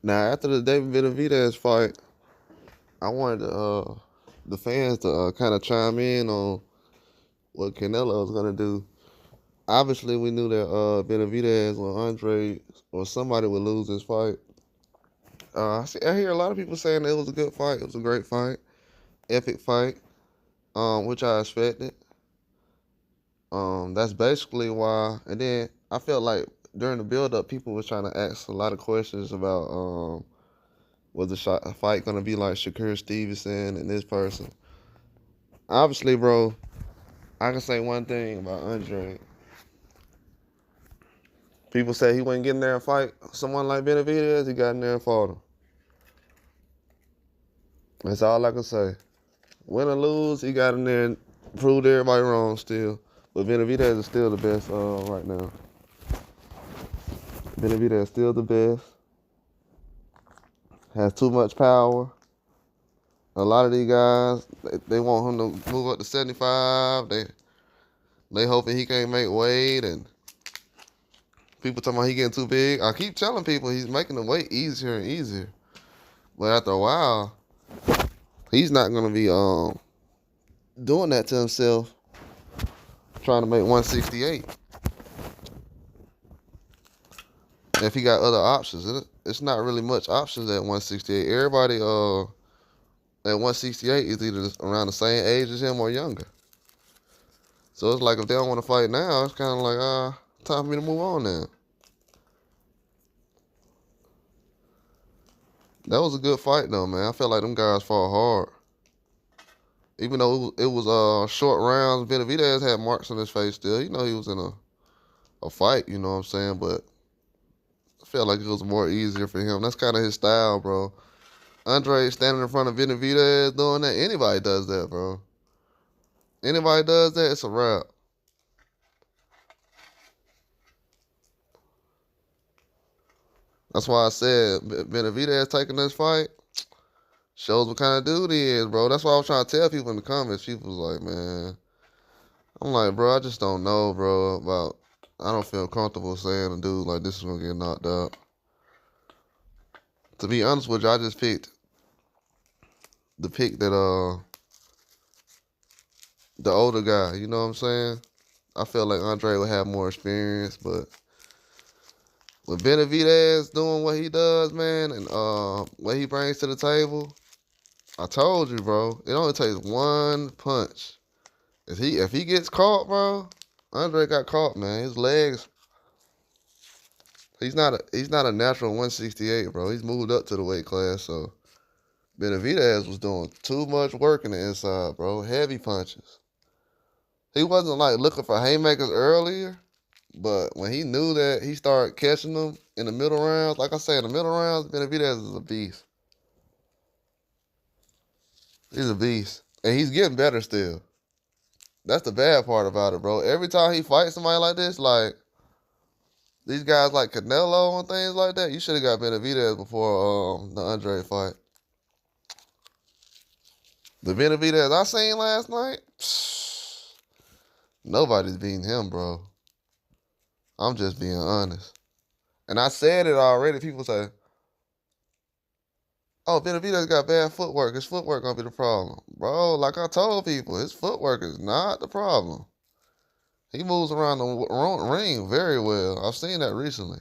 Now, after the David Benavidez fight, I wanted the fans to kind of chime in on what Canelo was gonna do. Obviously, we knew that Benavidez or Andre or somebody would lose this fight. I hear a lot of people saying it was a good fight. It was a great fight, epic fight, which I expected. That's basically why. And then I felt like during the build-up, people were trying to ask a lot of questions about was the fight gonna be like Shakur Stevenson and this person. Obviously, bro, I can say one thing about Andre. People say he wouldn't get in there and fight someone like Benavidez. He got in there and fought him. That's all I can say. Win or lose, he got in there and proved everybody wrong still. But Benavidez is still the best right now. Benavidez is still the best. Has too much power. A lot of these guys, they want him to move up to 75. They hoping he can't make weight, and people talking about he getting too big. I keep telling people he's making the weight easier and easier. But after a while, he's not gonna be doing that to himself, trying to make 168. If he got other options, it's not really much options at 168. Everybody at 168 is either around the same age as him or younger. So it's like if they don't want to fight now, it's kind of like time for me to move on now. That was a good fight though, man. I felt like them guys fought hard. Even though it was short rounds, Benavidez had marks on his face still. You know he was in a fight, you know what I'm saying? But I felt like it was more easier for him. That's kind of his style, bro. Andre standing in front of Benavidez doing that. Anybody does that, bro. Anybody does that, it's a wrap. That's why I said Benavidez taking this fight shows what kind of dude he is, bro. That's why I was trying to tell people in the comments. People was like, man. I'm like, bro, I just don't know, bro, I don't feel comfortable saying a dude like this is going to get knocked out. To be honest with you, I just picked the pick that, the older guy, you know what I'm saying? I feel like Andre would have more experience, but with Benavidez doing what he does, man, and what he brings to the table, I told you, bro, it only takes one punch. If he gets caught, bro, Andre got caught, man. His legs, he's not a natural 168, bro. He's moved up to the weight class, so Benavidez was doing too much work in the inside, bro. Heavy punches. He wasn't like looking for haymakers earlier, but when he knew that he started catching them in the middle rounds, like I said, in the middle rounds, Benavidez is a beast. He's a beast. And he's getting better still. That's the bad part about it, bro. Every time he fights somebody like this, like these guys like Canelo and things like that, you should have got Benavidez before the Andre fight. The Benavidez I seen last night, nobody's beating him, bro. I'm just being honest. And I said it already. People say, oh, Benavidez got bad footwork. His footwork gonna be the problem. Bro, like I told people, his footwork is not the problem. He moves around the ring very well. I've seen that recently.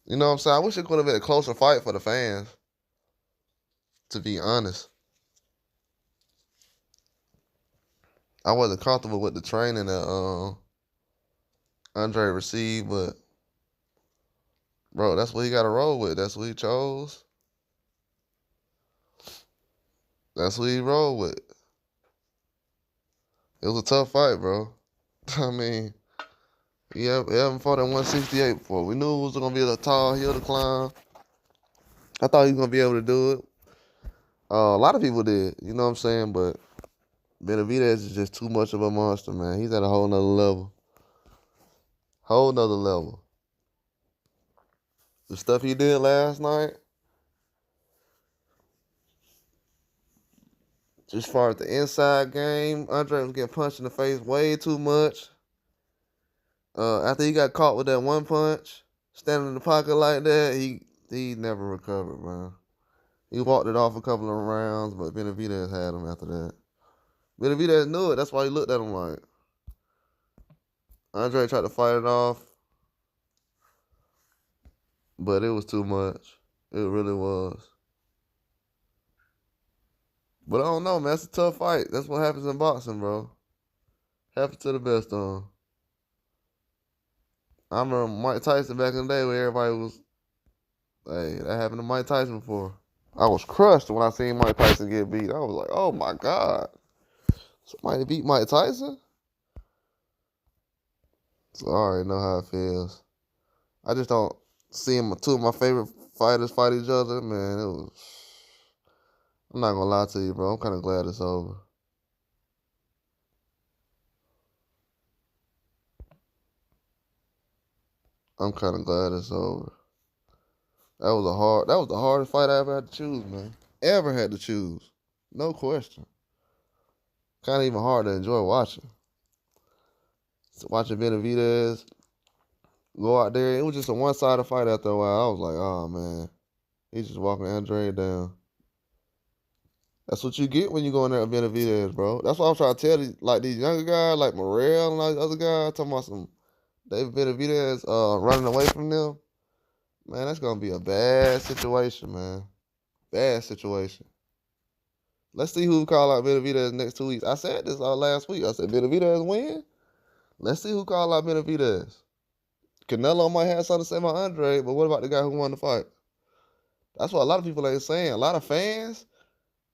You know what I'm saying? I wish it could have been a closer fight for the fans, to be honest. I wasn't comfortable with the training that Andre received, but bro, that's what he got to roll with. That's what he chose. That's what he rolled with. It was a tough fight, bro. I mean, he haven't fought at 168 before. We knew it was going to be a tall hill to climb. I thought he was going to be able to do it. A lot of people did, you know what I'm saying? But Benavidez is just too much of a monster, man. He's at a whole nother level. Whole nother level. The stuff he did last night, just as far as the inside game, Andre was getting punched in the face way too much. After he got caught with that one punch, standing in the pocket like that, he never recovered, man. He walked it off a couple of rounds, but Benavidez had him after that. Benavidez knew it. That's why he looked at him like. Andre tried to fight it off, but it was too much. It really was. But I don't know, man. That's a tough fight. That's what happens in boxing, bro. Happens to the best of them. I remember Mike Tyson back in the day where everybody was, hey, that happened to Mike Tyson before. I was crushed when I seen Mike Tyson get beat. I was like, oh my God. Somebody beat Mike Tyson? So I already know how it feels. I just don't see two of my favorite fighters fight each other. Man, it was... I'm not gonna lie to you, bro. I'm kind of glad it's over. I'm kind of glad it's over. That was the hardest fight I ever had to choose, man. Ever had to choose. No question. Kind of even hard to enjoy watching. So watching Benavidez go out there, it was just a one-sided fight after a while. I was like, oh, man. He's just walking Andrade down. That's what you get when you go in there with Benavidez, bro. That's what I'm trying to tell you. Like these younger guys, like Morrell and all these other guys, talking about some David Benavidez running away from them. Man, that's going to be a bad situation, man. Bad situation. Let's see who call out Benavidez next 2 weeks. I said this last week. I said, Benavidez win? Let's see who call out Benavidez. Canelo might have something to say about Andre, but what about the guy who won the fight? That's what a lot of people ain't saying. A lot of fans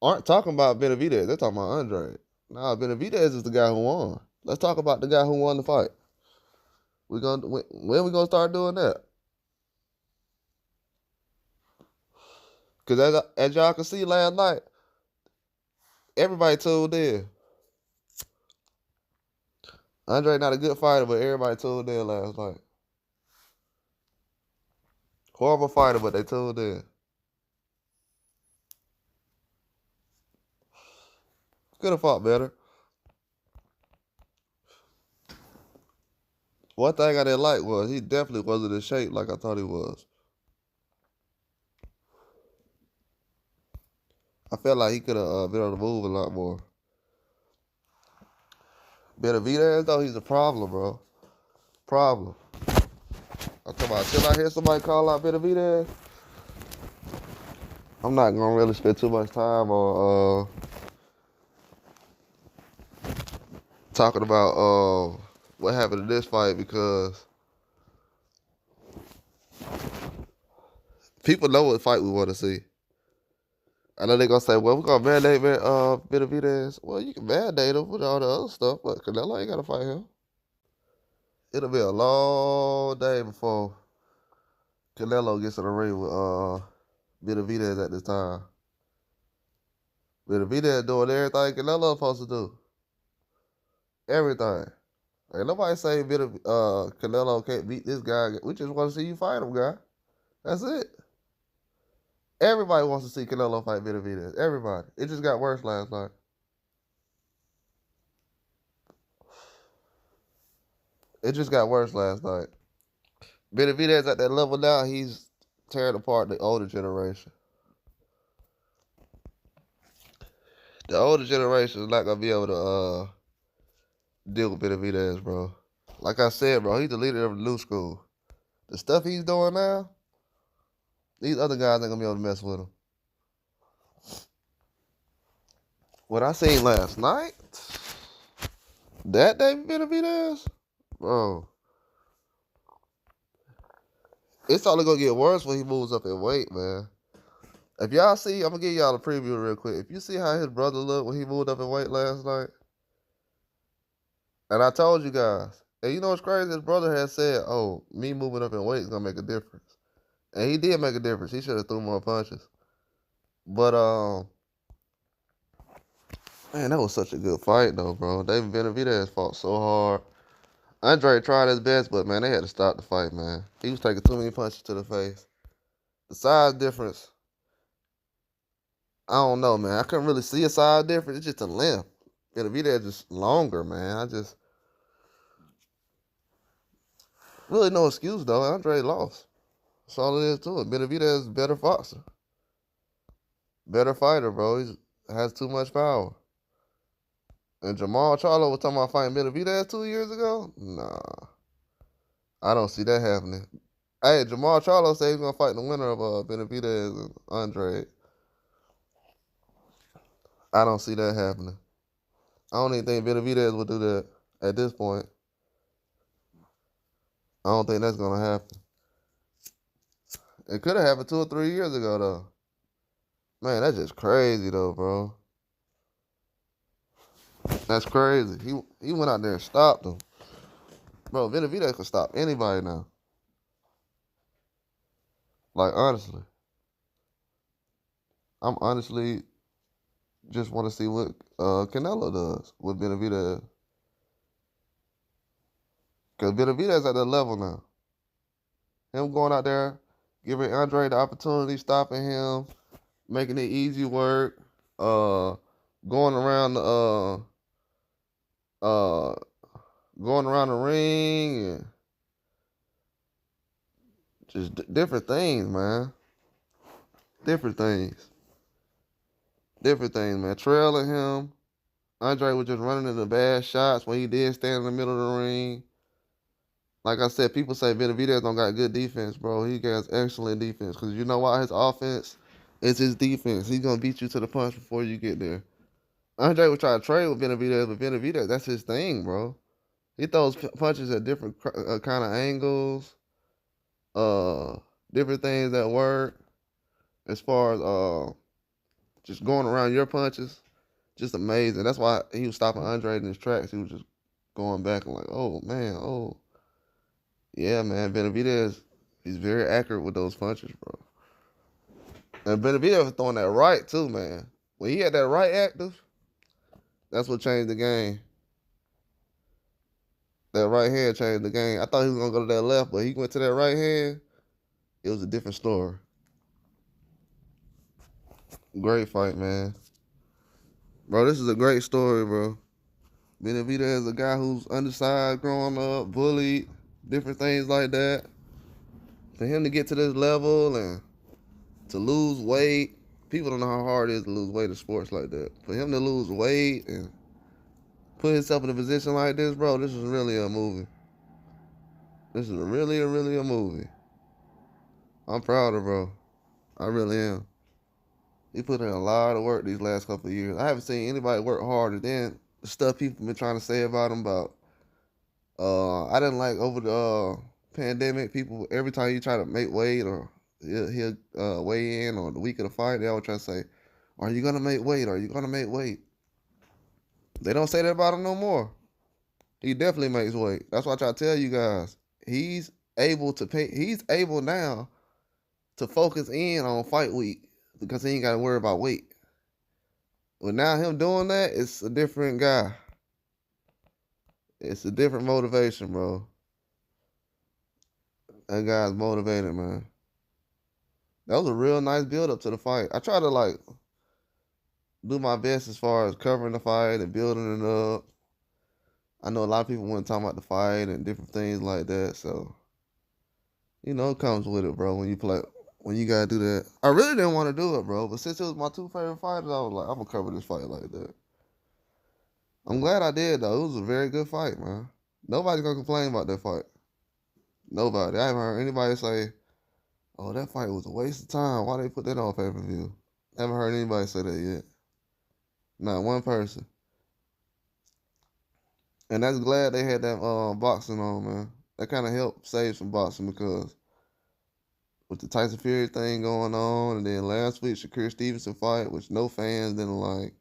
aren't talking about Benavidez. They're talking about Andre. Nah, Benavidez is the guy who won. Let's talk about the guy who won the fight. When we gonna start doing that? Because as y'all can see last night, everybody tuned in. Andre not a good fighter, but everybody tuned in last night. Horrible fighter, but they tuned in. Could have fought better. One thing I didn't like was he definitely wasn't in shape like I thought he was. I felt like he could have been on the move a lot more. Benavidez, though, he's a problem, bro. Problem. I'm talking about till I hear somebody call out Benavidez, I'm not gonna really spend too much time on talking about what happened in this fight because people know what fight we want to see. I know they're gonna say, well, we're gonna mandate Benavidez. Well, you can mandate him with all the other stuff, but Canelo ain't gotta fight him. It'll be a long day before Canelo gets in the ring with Benavidez at this time. Benavidez doing everything Canelo's supposed to do. Everything. Ain't nobody saying Canelo can't beat this guy. We just want to see you fight him, guy. That's it. Everybody wants to see Canelo fight Benavidez. Everybody. It just got worse last night. It just got worse last night. Benavidez at that level now, he's tearing apart the older generation. The older generation is not going to be able to deal with Benavidez, bro. Like I said, bro, he's the leader of the new school. The stuff he's doing now, these other guys ain't going to be able to mess with him. What I seen last night, that David Benavidez, bro, it's only going to get worse when he moves up in weight, man. If y'all see, I'm going to give y'all a preview real quick. If you see how his brother looked when he moved up in weight last night, and I told you guys, and you know what's crazy? His brother had said, oh, me moving up in weight is going to make a difference. And he did make a difference. He should have threw more punches. But, man, that was such a good fight, though, bro. David Benavidez fought so hard. Andre tried his best, but, man, they had to stop the fight, man. He was taking too many punches to the face. The size difference, I don't know, man. I couldn't really see a size difference. It's just a length. Benavidez just longer, man. Really no excuse, though. Andre lost. That's all it is to it. Benavidez is a better boxer. Better fighter, bro. He has too much power. And Jamal Charlo was talking about fighting Benavidez 2 years ago? Nah. I don't see that happening. Hey, Jamal Charlo said he's going to fight the winner of Benavidez and Andrade. I don't see that happening. I don't even think Benavidez would do that at this point. I don't think that's going to happen. It could have happened 2 or 3 years ago, though. Man, that's just crazy, though, bro. That's crazy. He went out there and stopped him. Bro, Benavidez can stop anybody now. Like, honestly. I'm honestly just want to see what Canelo does with Benavidez. Because Benavidez at that level now. Him going out there, giving Andre the opportunity, stopping him, making it easy work, going around the ring and just different things, man. Different things, man. Trailing him. Andre was just running into bad shots when he did stand in the middle of the ring. Like I said, people say Benavidez don't got good defense, bro. He got excellent defense. Because you know why? His offense is his defense. He's going to beat you to the punch before you get there. Andre was trying to trade with Benavidez, but Benavidez, that's his thing, bro. He throws punches at different kind of angles, different things that work. As far as just going around your punches, just amazing. That's why he was stopping Andre in his tracks. He was just going back and like, oh, man, oh. Yeah, man, Benavidez, he's very accurate with those punches, bro. And Benavidez was throwing that right, too, man. When he had that right active, that's what changed the game. That right hand changed the game. I thought he was going to go to that left, but he went to that right hand. It was a different story. Great fight, man. Bro, this is a great story, bro. Benavidez is a guy who's undersized growing up, bullied, different things like that. For him to get to this level and to lose weight, people don't know how hard it is to lose weight in sports like that. For him to lose weight and put himself in a position like this, bro, this is really a movie. This is really a movie. I'm proud of bro. I really am. He put in a lot of work these last couple of years. I haven't seen anybody work harder than the stuff people been trying to say about him about. I didn't like over the pandemic, people, every time you try to make weight or he'll weigh in or the week of the fight, they always try to say, are you going to make weight? Are you going to make weight? They don't say that about him no more. He definitely makes weight. That's why I try to tell you guys. He's able now to focus in on fight week because he ain't got to worry about weight. But now him doing that, it's a different guy. It's a different motivation, bro. That guy's motivated, man. That was a real nice build-up to the fight. I try to, like, do my best as far as covering the fight and building it up. I know a lot of people want to talk about the fight and different things like that, so, you know, it comes with it, bro, when you got to do that. I really didn't want to do it, bro, but since it was my two favorite fighters, I was like, I'm going to cover this fight like that. I'm glad I did, though. It was a very good fight, man. Nobody's going to complain about that fight. Nobody. I haven't heard anybody say, oh, that fight was a waste of time. Why they put that on pay-per-view? Haven't heard anybody say that yet. Not one person. And that's glad they had that boxing on, man. That kind of helped save some boxing because with the Tyson Fury thing going on, and then last week Shakur Stevenson fight, which no fans didn't like,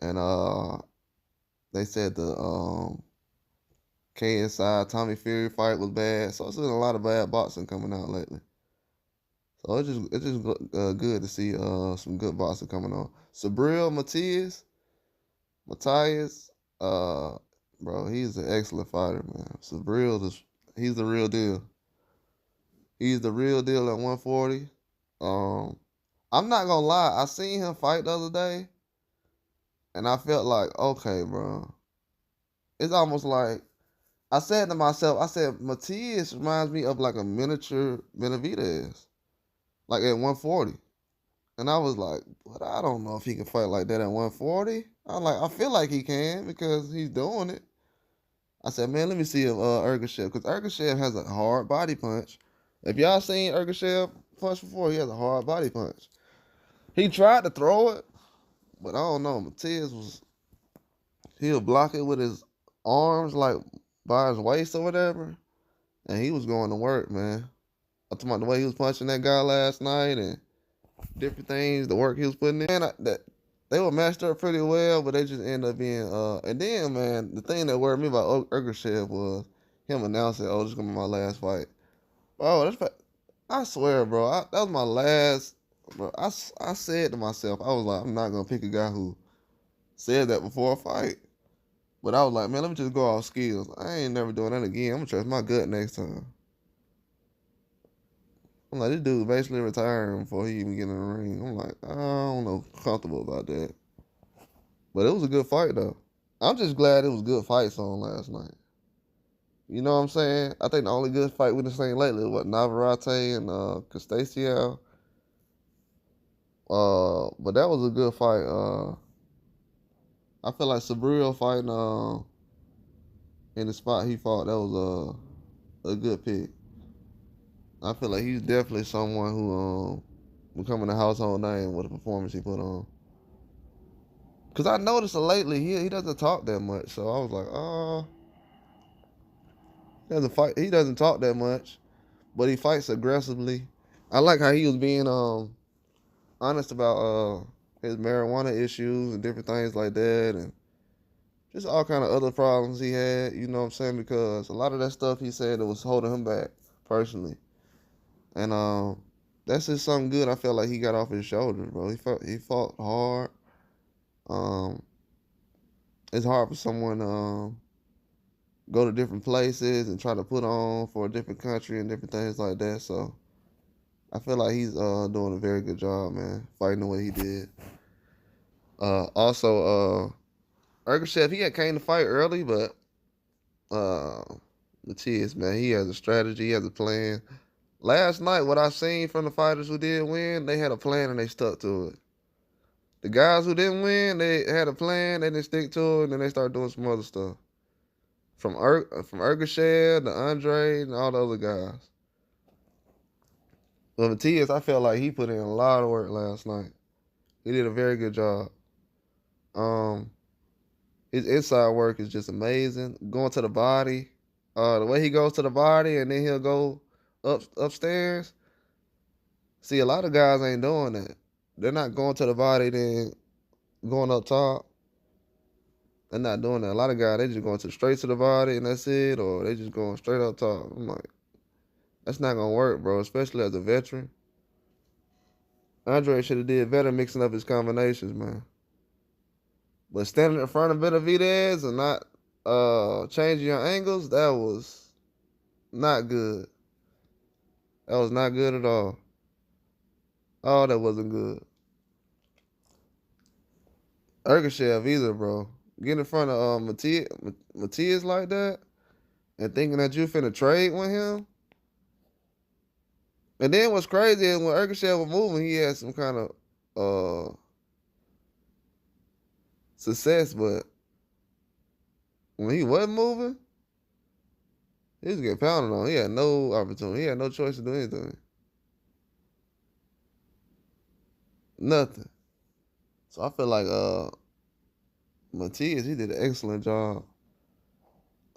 and they said the KSI Tommy Fury fight was bad, so it's been a lot of bad boxing coming out lately. So it's just good to see some good boxing coming on. Sabril Matthias, bro, he's an excellent fighter, man. Sabril, he's the real deal. He's the real deal at 140. I'm not gonna lie, I seen him fight the other day, and I felt like, okay, bro. It's almost like I said to myself, I said, Matias reminds me of like a miniature Benavidez, like at 140. And I was like, but I don't know if he can fight like that at 140. I feel like he can because he's doing it. I said, man, let me see if Ergashev, because Ergashev has a hard body punch. If y'all seen Ergashev punch before, he has a hard body punch. He tried to throw it, but I don't know. He'll block it with his arms, like by his waist or whatever, and he was going to work, man. I'm talking about the way he was punching that guy last night and different things, the work he was putting in. Man, that they were matched up pretty well, but they just ended up being. And then, man, the thing that worried me about Ergashev was him announcing, "Oh, this is gonna be my last fight." Oh, I swear, bro, that was my last. Bro, I said to myself, I was like, I'm not gonna pick a guy who said that before a fight. But I was like, man, let me just go off skills. I ain't never doing that again. I'm gonna trust my gut next time. I'm like, this dude basically retiring before he even get in the ring. I'm like, I don't know, comfortable about that. But it was a good fight though. I'm just glad it was good fights on last night. You know what I'm saying? I think the only good fight we've seen lately was Navarrete and Castacio. But that was a good fight. I feel like Sabriel fighting in the spot he fought, that was a good pick. I feel like he's definitely someone who becoming a household name with the performance he put on. Cause I noticed lately he doesn't talk that much, so I was like, he doesn't talk that much, but he fights aggressively. I like how he was being honest about his marijuana issues and different things like that, and just all kind of other problems he had. You know what I'm saying? Because a lot of that stuff he said that was holding him back personally, and that's just something good. I felt like he got off his shoulders, bro. He fought hard. It's hard for someone to go to different places and try to put on for a different country and different things like that. So I feel like he's doing a very good job, man, fighting the way he did. Also, Ergashev, he had came to fight early, but Matias, man, he has a strategy, he has a plan. Last night, what I seen from the fighters who did win, they had a plan and they stuck to it. The guys who didn't win, they had a plan, they didn't stick to it, and then they started doing some other stuff. From Ergashev to Andrade and all the other guys. But Matias, I felt like he put in a lot of work last night. He did a very good job. His inside work is just amazing. Going to the body, the way he goes to the body, and then he'll go upstairs. See, a lot of guys ain't doing that. They're not going to the body, then going up top. They're not doing that. A lot of guys, they just going straight to the body, and that's it, or they just going straight up top. I'm like, that's not gonna work, bro. Especially as a veteran. Andre should have did better mixing up his combinations, man. But standing in front of Benavidez and not changing your angles, that was not good. That was not good at all. Oh, that wasn't good. Ergashev either, bro. Get in front of Matias like that and thinking that you finna trade with him. And then what's crazy is when Ergashev was moving, he had some kind of success, but when he wasn't moving, he was getting pounded on. He had no opportunity. He had no choice to do anything. Nothing. So I feel like Matias, he did an excellent job.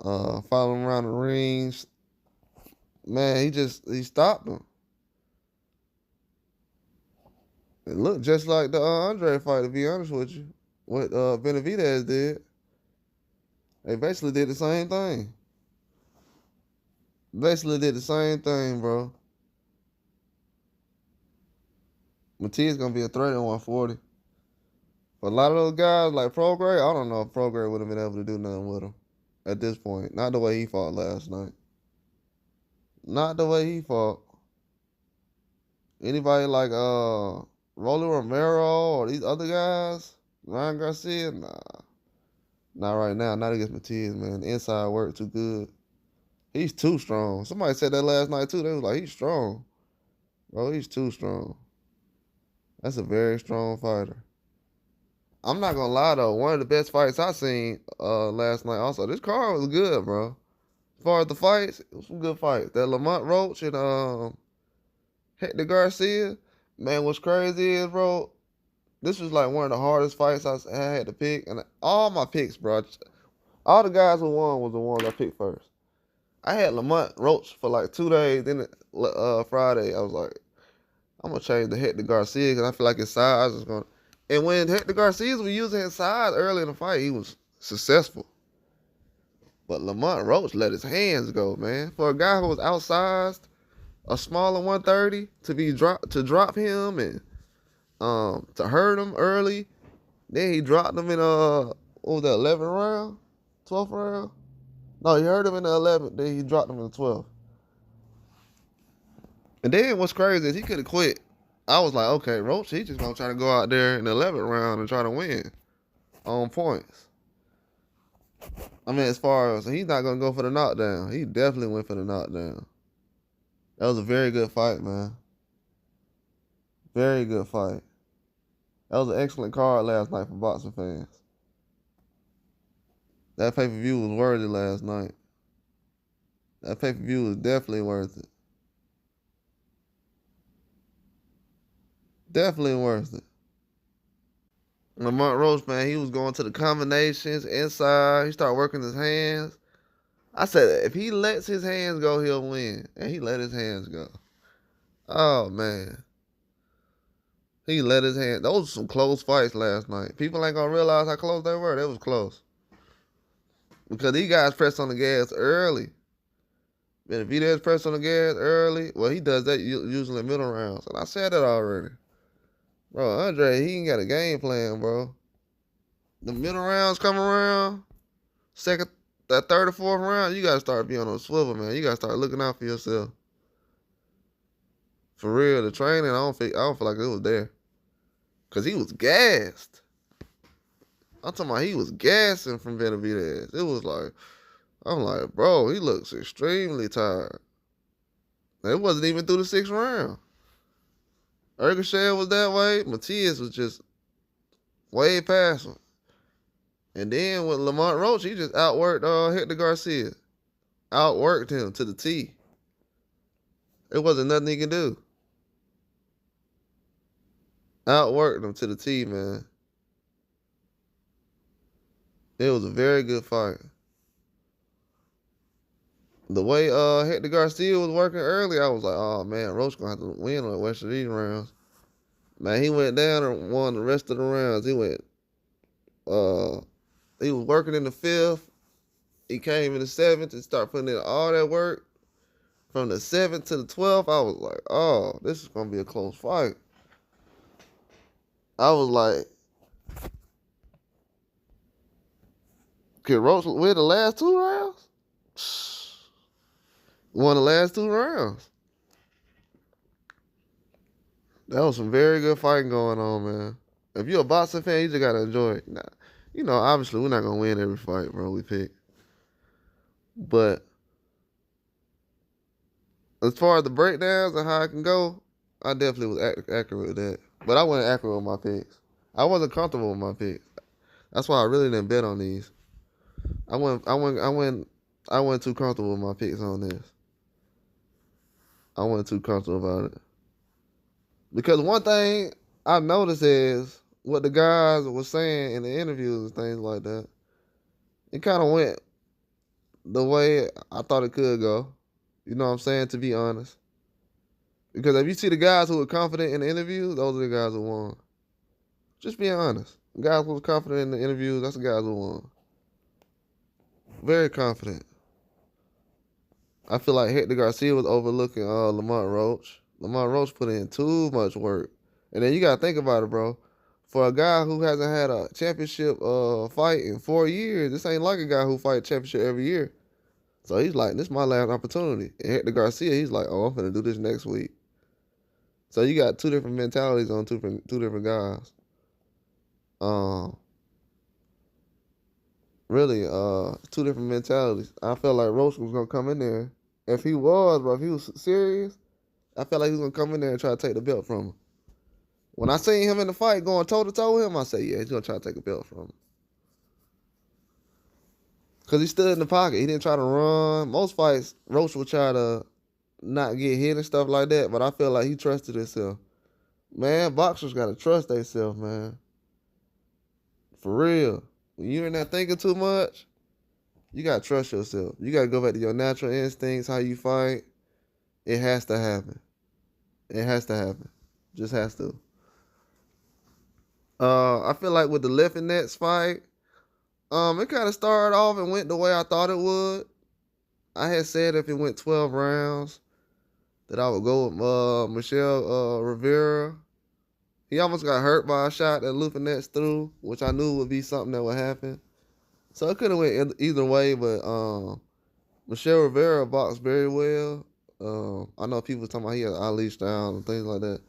Following around the rings. Man, he stopped him. It looked just like the Andre fight, to be honest with you. What Benavidez did. They basically did the same thing. Basically did the same thing, bro. Matias gonna be a threat at 140. But a lot of those guys like Prograis, I don't know if Prograis would have been able to do nothing with him at this point. Not the way he fought last night. Not the way he fought. Anybody like Rolly Romero or these other guys, Ryan Garcia, nah. Not right now. Not against Matias, man. The inside work too good. He's too strong. Somebody said that last night too. They was like, he's strong. Bro, he's too strong. That's a very strong fighter. I'm not gonna lie though, one of the best fights I seen last night also. This card was good, bro. As far as the fights, it was some good fights. That Lamont Roach and Hector Garcia, man, what's crazy is, bro, this was like one of the hardest fights I had to pick. And all my picks, bro, all the guys who won was the ones I picked first. I had Lamont Roach for like 2 days. Then Friday, I was like, I'm going to change the Hector Garcia because I feel like his size is going to. And when Hector Garcia was using his size early in the fight, he was successful. But Lamont Roach let his hands go, man. For a guy who was outsized, a smaller 130, to drop him and to hurt him early. Then he dropped him in what was that, 11th round? 12th round? No, he hurt him in the 11th, then he dropped him in the 12th. And then what's crazy is he could have quit. I was like, okay, Roach, he just gonna try to go out there in the 11th round and try to win on points. I mean, as far as he's not gonna go for the knockdown. He definitely went for the knockdown. That was a very good fight, man. Very good fight. That was an excellent card last night for boxing fans. That pay-per-view was worthy last night. That pay-per-view was definitely worth it. Definitely worth it. Lamont Roach, man, he was going to the combinations inside. He started working his hands. I said, if he lets his hands go, he'll win. And he let his hands go. Oh, man. He let his hands. Those were some close fights last night. People ain't going to realize how close they were. They was close. Because these guys pressed on the gas early. Benavidez pressed on the gas early. Well, he does that usually in middle rounds. And I said that already. Bro, Andre, he ain't got a game plan, bro. The middle rounds come around, that third or fourth round, you got to start being on a swivel, man. You got to start looking out for yourself. For real, the training, I don't feel like it was there. Because he was gassed. I'm talking about he was gassing from Benavidez. It was like, I'm like, bro, he looks extremely tired. It wasn't even through the 6th round. Ergashev was that way. Matias was just way past him. And then with Lamont Roach, he just outworked Hector Garcia. Outworked him to the T. It wasn't nothing he could do. Outworked him to the T, man. It was a very good fight. The way Hector Garcia was working early, I was like, oh, man, Roach going to have to win on the rest of these rounds. Man, he went down and won the rest of the rounds. He was working in the 5th. He came in the 7th and started putting in all that work. From the 7th to the 12th, I was like, oh, this is going to be a close fight. I was like, could Roach win the last 2 rounds? Won the last 2 rounds. That was some very good fighting going on, man. If you're a boxing fan, you just got to enjoy it. Now, you know, obviously, we're not going to win every fight, bro, we pick. But as far as the breakdowns and how I can go, I definitely was accurate with that. But I wasn't accurate with my picks. I wasn't comfortable with my picks. That's why I really didn't bet on these. I wasn't too comfortable with my picks on this. I wasn't too comfortable about it. Because one thing I noticed is what the guys were saying in the interviews and things like that. It kind of went the way I thought it could go. You know what I'm saying? To be honest. Because if you see the guys who were confident in the interviews, those are the guys who won. Just being honest. The guys who were confident in the interviews, that's the guys who won. Very confident. I feel like Hector Garcia was overlooking Lamont Roach. Lamont Roach put in too much work. And then you got to think about it, bro. For a guy who hasn't had a championship fight in 4 years, this ain't like a guy who fights championship every year. So he's like, this is my last opportunity. And Hector Garcia, he's like, oh, I'm going to do this next week. So you got 2 different mentalities on two different guys. Really, two different mentalities. I felt like Roach was gonna come in there. If he was, bro, if he was serious, I felt like he was gonna come in there and try to take the belt from him. When I seen him in the fight going toe to toe with him, I said, yeah, he's gonna try to take a belt from him. Cause he stood in the pocket. He didn't try to run. Most fights, Roach would try to not get hit and stuff like that. But I feel like he trusted himself. Man, boxers gotta trust themselves, man. For real. When you're in there thinking too much, you gotta trust yourself. You gotta go back to your natural instincts, how you fight. It has to happen. It has to happen. Just has to. I feel like with the Liffin Nets fight, it kind of started off and went the way I thought it would. I had said if it went 12 rounds, that I would go with Michelle Rivera. He almost got hurt by a shot that Liffin Nets threw, which I knew would be something that would happen. So it could have went either way, but Michelle Rivera boxed very well. I know people talking about he has Ali style and things like that.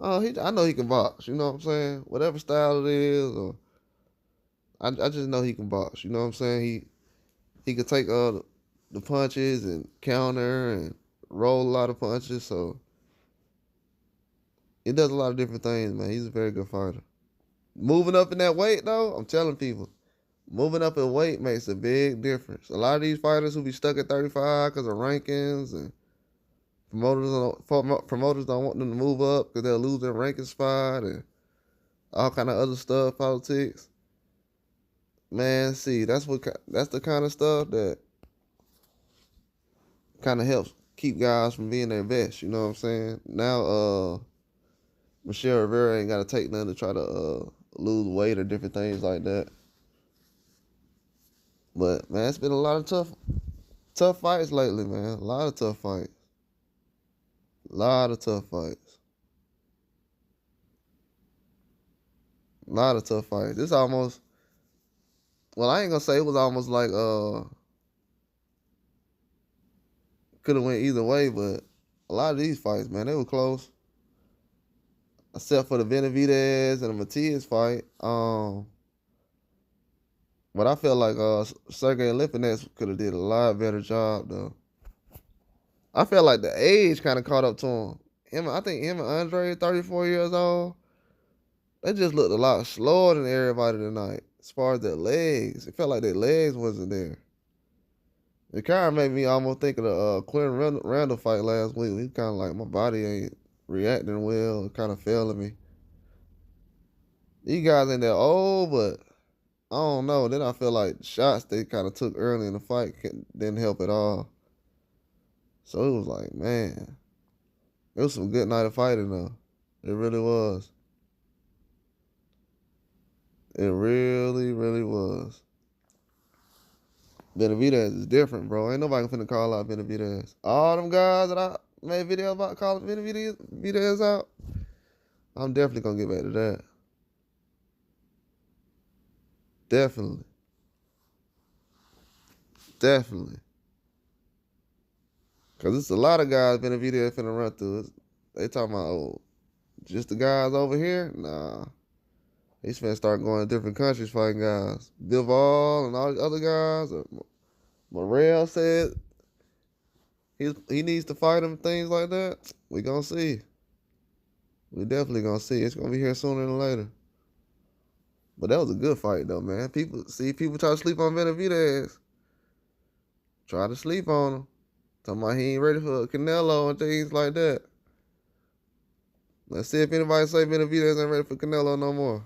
I know he can box. You know what I'm saying? Whatever style it is, or I just know he can box. You know what I'm saying? He can take the punches and counter and roll a lot of punches. So he does a lot of different things, man. He's a very good fighter. Moving up in that weight, though, I'm telling people, moving up in weight makes a big difference. A lot of these fighters who be stuck at 35 because of rankings and promoters don't want them to move up because they'll lose their ranking spot and all kind of other stuff, politics. Man, see, that's the kind of stuff that kind of helps keep guys from being their best. You know what I'm saying? Now, Michelle Rivera ain't got to take nothing to try to lose weight or different things like that. But man, it's been a lot of tough fights lately, man. A lot of tough fights. A lot of tough fights. A lot of tough fights. This almost, well, I ain't gonna say it was almost like could have went either way, but a lot of these fights, man, they were close. Except for the Benavidez and the Matias fight. But I feel like Sergey Lipinets could have did a lot better job though. I feel like the age kind of caught up to him. I think him and Andre, 34 years old, they just looked a lot slower than everybody tonight. As far as their legs, it felt like their legs wasn't there. It kind of made me almost think of the Quentin Randall fight last week. He kind of like, my body ain't reacting well. It kind of failing me. These guys ain't that old, but I don't know. Then I feel like the shots they kind of took early in the fight didn't help at all. So it was like, man, it was some good night of fighting though. It really was. It really, really was. Benavidez is different, bro. Ain't nobody finna call out Benavidez. All them guys that I made videos about calling Benavidez out, I'm definitely gonna get back to that. Definitely. Definitely. Because it's a lot of guys Benavidez finna run through. They talking about, oh, just the guys over here? Nah. He's finna start going to different countries fighting guys. Bivol and all the other guys. Morrell said he needs to fight him, things like that. We gonna see. We definitely gonna see. It's gonna be here sooner than later. But that was a good fight though, man. People try to sleep on Benavidez. Try to sleep on him. Talking about he ain't ready for Canelo and things like that. Let's see if anybody say Benavidez ain't ready for Canelo no more.